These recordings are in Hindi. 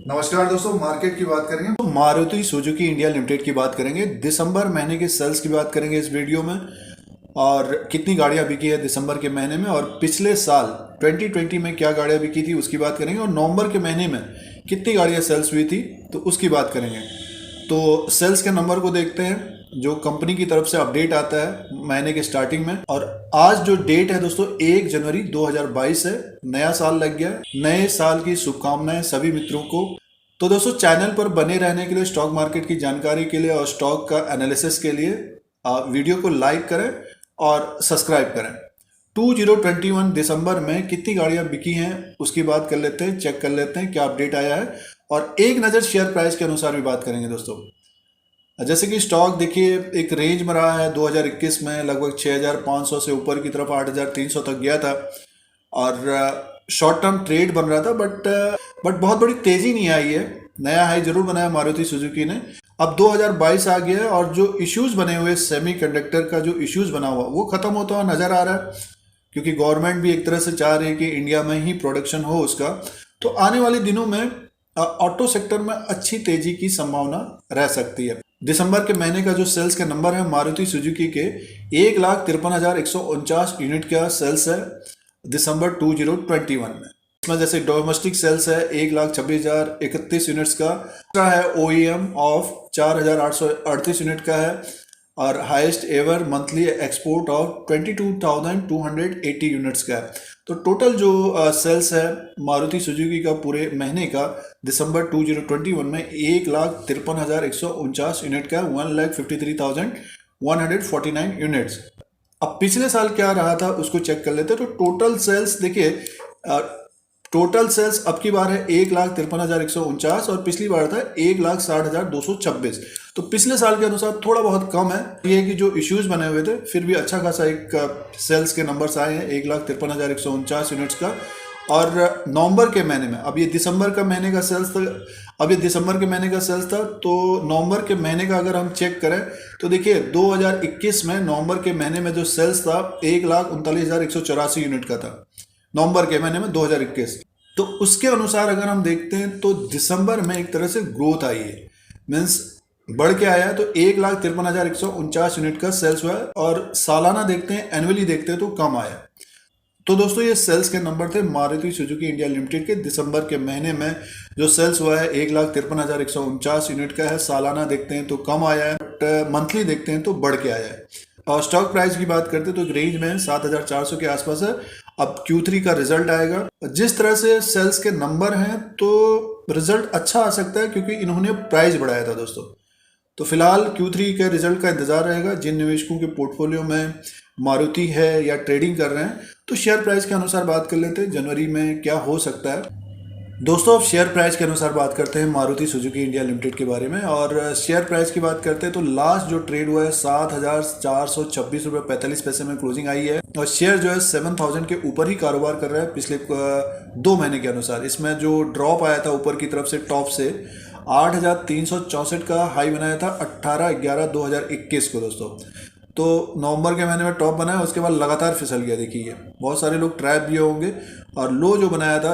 नमस्कार दोस्तों, मार्केट की बात करेंगे तो मारुति सुजुकी इंडिया लिमिटेड की बात करेंगे। दिसंबर महीने के सेल्स की बात करेंगे इस वीडियो में, और कितनी गाड़ियां बिकी है दिसंबर के महीने में, और पिछले साल 2020 में क्या गाड़ियां बिकी थी उसकी बात करेंगे, और नवंबर के महीने में कितनी गाड़ियां सेल्स हुई थी तो उसकी बात करेंगे। तो सेल्स के नंबर को देखते हैं जो कंपनी की तरफ से अपडेट आता है महीने के स्टार्टिंग में। और आज जो डेट है दोस्तों 1 जनवरी 2022 है, नया साल लग गया है। नए साल की शुभकामनाएं सभी मित्रों को। तो दोस्तों चैनल पर बने रहने के लिए, स्टॉक मार्केट की जानकारी के लिए और स्टॉक का एनालिसिस के लिए वीडियो को लाइक करें और सब्सक्राइब करें। 2021 दिसंबर में कितनी गाड़ियां बिकी हैं उसकी बात कर लेते हैं, चेक कर लेते हैं क्या अपडेट आया है, और एक नज़र शेयर प्राइस के अनुसार भी बात करेंगे दोस्तों। जैसे कि स्टॉक देखिए एक रेंज में रहा है 2021 में लगभग 6500 से ऊपर की तरफ 8300 तक गया था, और शॉर्ट टर्म ट्रेड बन रहा था, बट बहुत बड़ी तेजी नहीं आई है। नया हाई जरूर बनाया मारुति सुजुकी ने। अब 2022 आ गया है और जो इश्यूज बने हुए सेमीकंडक्टर का जो इश्यूज बना हुआ वो खत्म होता हुआ नजर आ रहा है, क्योंकि गवर्नमेंट भी एक तरह से चाह रही है कि इंडिया में ही प्रोडक्शन हो उसका। तो आने वाले दिनों में ऑटो सेक्टर में अच्छी तेजी की संभावना रह सकती है। दिसंबर के महीने का जो सेल्स के नंबर है मारुति सुजुकी के 1,53,149 यूनिट का सेल्स है दिसंबर 2021 में। इसमें जैसे डोमेस्टिक सेल्स है 1,26,031 यूनिट्स का है, ओईएम ऑफ 4,838 यूनिट का है, और highest ever monthly export of 22,280 units का है। तो टोटल जो सेल्स है मारुति सुजुकी का पूरे महीने का दिसंबर 2021 में 1,53,149 यूनिट का, 1,53,149 यूनिट्स। अब पिछले साल क्या रहा था उसको चेक कर लेते हैं। तो टोटल सेल्स देखिए, टोटल सेल्स अब की बार है 1,53,149 और पिछली बार था 1,60,226। तो पिछले साल के अनुसार थोड़ा बहुत कम है। ये कि जो इश्यूज बने हुए थे फिर भी अच्छा खासा एक सेल्स के नंबर्स आए हैं 1,53,149 यूनिट्स का। और नवंबर के महीने में, अब ये दिसंबर का महीने का सेल्स था, तो नवंबर के महीने का अगर हम चेक करें तो देखिए 2021 में नवंबर के महीने में जो सेल्स था 1,39,184 यूनिट का था नवंबर के महीने में 2021। तो उसके अनुसार अगर हम देखते हैं तो दिसंबर में एक तरह से ग्रोथ आई है, मीन्स बढ़ के आया है। तो 1,53,149 यूनिट का सेल्स हुआ है, और सालाना देखते हैं, एनुअली देखते हैं तो कम आया। तो दोस्तों ये सेल्स के नंबर थे मारुति सुजुकी इंडिया लिमिटेड के दिसंबर के महीने में। जो सेल्स हुआ है 1,53,149 यूनिट का है, सालाना देखते हैं तो कम आया है, बट मंथली देखते हैं तो बढ़ के आया है। और स्टॉक प्राइस की बात करते हैं तो रेंज में 7,400 के आसपास है। अब Q3 का रिजल्ट आएगा, जिस तरह से सेल्स के नंबर हैं तो रिजल्ट अच्छा आ सकता है, क्योंकि इन्होंने प्राइस बढ़ाया था दोस्तों। तो फिलहाल Q3 के रिजल्ट का इंतजार रहेगा। जिन निवेशकों के पोर्टफोलियो में मारुति है या ट्रेडिंग कर रहे हैं तो शेयर प्राइस के अनुसार बात कर लेते हैं जनवरी में क्या हो सकता है। दोस्तों अब शेयर प्राइस के अनुसार बात करते हैं मारुति सुजुकी इंडिया लिमिटेड के बारे में। और शेयर प्राइस की बात करते हैं तो लास्ट जो ट्रेड हुआ है 7,426 रुपये 45 पैसे में क्लोजिंग आई है, और शेयर जो है 7,000 के ऊपर ही कारोबार कर रहा है पिछले 2 महीने के अनुसार। इसमें जो ड्रॉप आया था ऊपर की तरफ से टॉप से 8,364 का हाई बनाया था 18/11/2021 को दोस्तों। तो नवंबर के महीने में टॉप बनाया, उसके बाद लगातार फिसल गया। देखिए बहुत सारे लोग ट्रैप भी होंगे, और लो जो बनाया था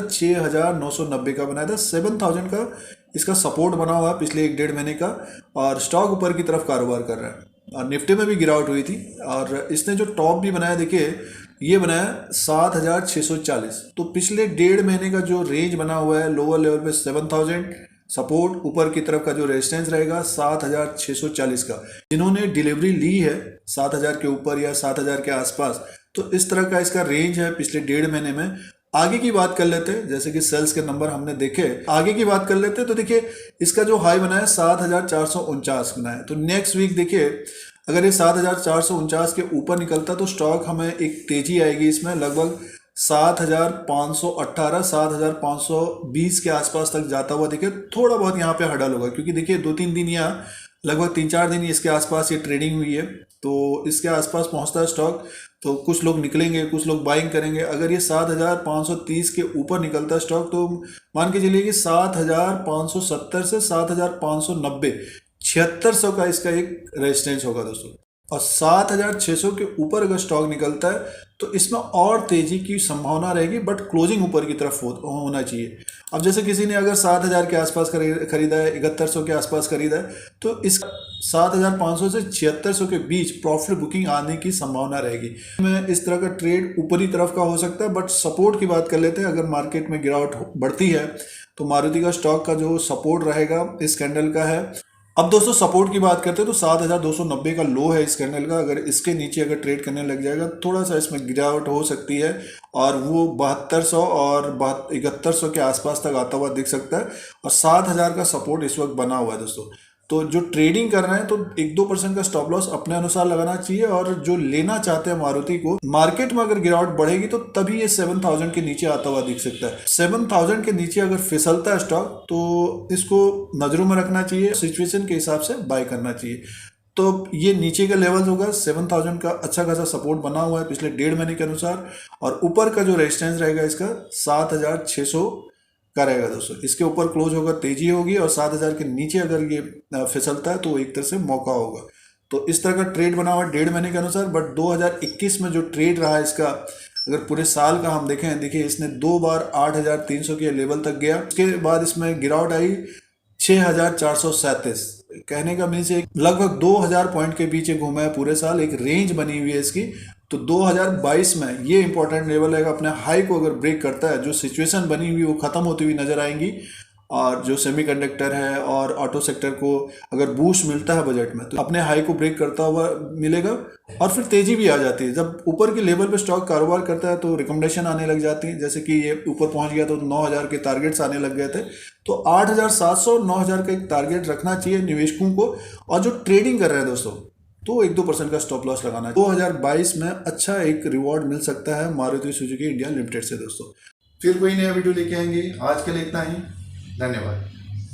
6,990 का बनाया था, 7,000 का इसका सपोर्ट बना हुआ है पिछले 1-1.5 महीने का, और स्टॉक ऊपर की तरफ कारोबार कर रहा है। और निफ्टी में भी गिरावट हुई थी, और इसने जो टॉप भी बनाया देखिए ये बनाया 7,640। तो पिछले 1.5 महीने का जो रेंज बना हुआ है लोअर लेवल पे 7,000 सपोर्ट, ऊपर की तरफ का जो रेजिस्टेंस रहेगा 7,640 का। जिन्होंने डिलीवरी ली है 7,000 के ऊपर या 7,000 के आसपास, तो इस तरह का इसका रेंज है पिछले 1.5 महीने में। आगे की बात कर लेते हैं, जैसे कि सेल्स के नंबर हमने देखे, आगे की बात कर लेते हैं तो देखिए इसका जो हाई बना है 7,449 बना है। तो नेक्स्ट वीक देखिए अगर ये 7,449 के ऊपर निकलता तो स्टॉक हमें एक तेजी आएगी, इसमें लगभग 7,518 7,520 के आसपास तक जाता हुआ देखिए थोड़ा बहुत यहाँ पे हडल होगा, क्योंकि देखिए 2-3 दिन या लगभग 3-4 दिन इसके आसपास ये ट्रेडिंग हुई है। तो इसके आसपास पहुँचता है स्टॉक, तो कुछ लोग निकलेंगे, कुछ लोग बाइंग करेंगे। अगर ये 7,530 के ऊपर निकलता है स्टॉक तो मान के चलिए कि 7,570 से 7,590 7600 का इसका एक रेजिस्टेंस होगा दोस्तों। और 7,600 के ऊपर अगर स्टॉक निकलता है तो इसमें और तेजी की संभावना रहेगी, बट क्लोजिंग ऊपर की तरफ होना चाहिए। अब जैसे किसी ने अगर 7,000 के आसपास खरीदा है, 7100 के आसपास खरीदा है, तो इस 7,500 से 7,600 के बीच प्रॉफिट बुकिंग आने की संभावना रहेगी। में इस तरह का ट्रेड ऊपरी तरफ का हो सकता है, बट सपोर्ट की बात कर लेते हैं। अगर मार्केट में गिरावट बढ़ती है तो मारुति का स्टॉक का जो सपोर्ट रहेगा इस कैंडल का है। अब दोस्तों सपोर्ट की बात करते हैं तो 7,290 का लो है इस कैंडल का। अगर इसके नीचे अगर ट्रेड करने लग जाएगा, थोड़ा सा इसमें गिरावट हो सकती है और वो 7200 और 7100 के आसपास तक आता हुआ दिख सकता है। और 7,000 का सपोर्ट इस वक्त बना हुआ है दोस्तों। तो जो ट्रेडिंग कर रहे हैं तो 1-2% का स्टॉप लॉस अपने अनुसार लगाना चाहिए। और जो लेना चाहते हैं मारुति को, मार्केट में अगर गिरावट बढ़ेगी तो तभी ये 7,000 के नीचे आता हुआ दिख सकता है। 7,000 के नीचे अगर फिसलता है स्टॉक तो इसको नजरों में रखना चाहिए, सिचुएशन के हिसाब से बाय करना चाहिए। तो ये नीचे का लेवल होगा 7,000 का, अच्छा खासा सपोर्ट बना हुआ है पिछले 1.5 महीने के अनुसार। और ऊपर का जो रेजिस्टेंस रहेगा इसका 7,600 का रहेगा दोस्तों। इसके ऊपर क्लोज होगा तेजी होगी, और 7,000 के नीचे अगर ये फिसलता है तो एक तरह से मौका होगा। तो इस तरह का ट्रेड बना हुआ है 1.5 महीने के अनुसार। बट 2021 में जो ट्रेड रहा है इसका, अगर पूरे साल का हम देखें, देखिए इसने 2 बार 8,300 के लेवल तक गया। उसके बाद इसमें गिरावट आई 6,437। कहने का मीन्स लगभग 2,000 पॉइंट के पीछे घूमा है पूरे साल। एक रेंज बनी हुई है इसकी। तो 2022 में ये इंपॉर्टेंट लेवल है, अपने हाई को अगर ब्रेक करता है, जो सिचुएशन बनी हुई वो खत्म होती हुई नजर आएंगी। और जो सेमीकंडक्टर है और ऑटो सेक्टर को अगर बूस्ट मिलता है बजट में, तो अपने हाई को ब्रेक करता हुआ मिलेगा। और फिर तेजी भी आ जाती है। जब ऊपर के लेवल पे स्टॉक कारोबार करता है तो रिकमेंडेशन आने लग जाती है। जैसे कि ये ऊपर पहुंच गया तो 9,000 के टारगेट्स आने लग गए थे। तो 8,700 9,000 का एक टारगेट रखना चाहिए निवेशकों को। और जो ट्रेडिंग कर रहे हैं दोस्तों, तो 1-2% का स्टॉप लॉस लगाना है। 2022 में अच्छा एक रिवॉर्ड मिल सकता है मारुति सुजुकी इंडिया लिमिटेड से दोस्तों। फिर कोई नया वीडियो लेके आएंगे। आज के लिए इतना ही। धन्यवाद।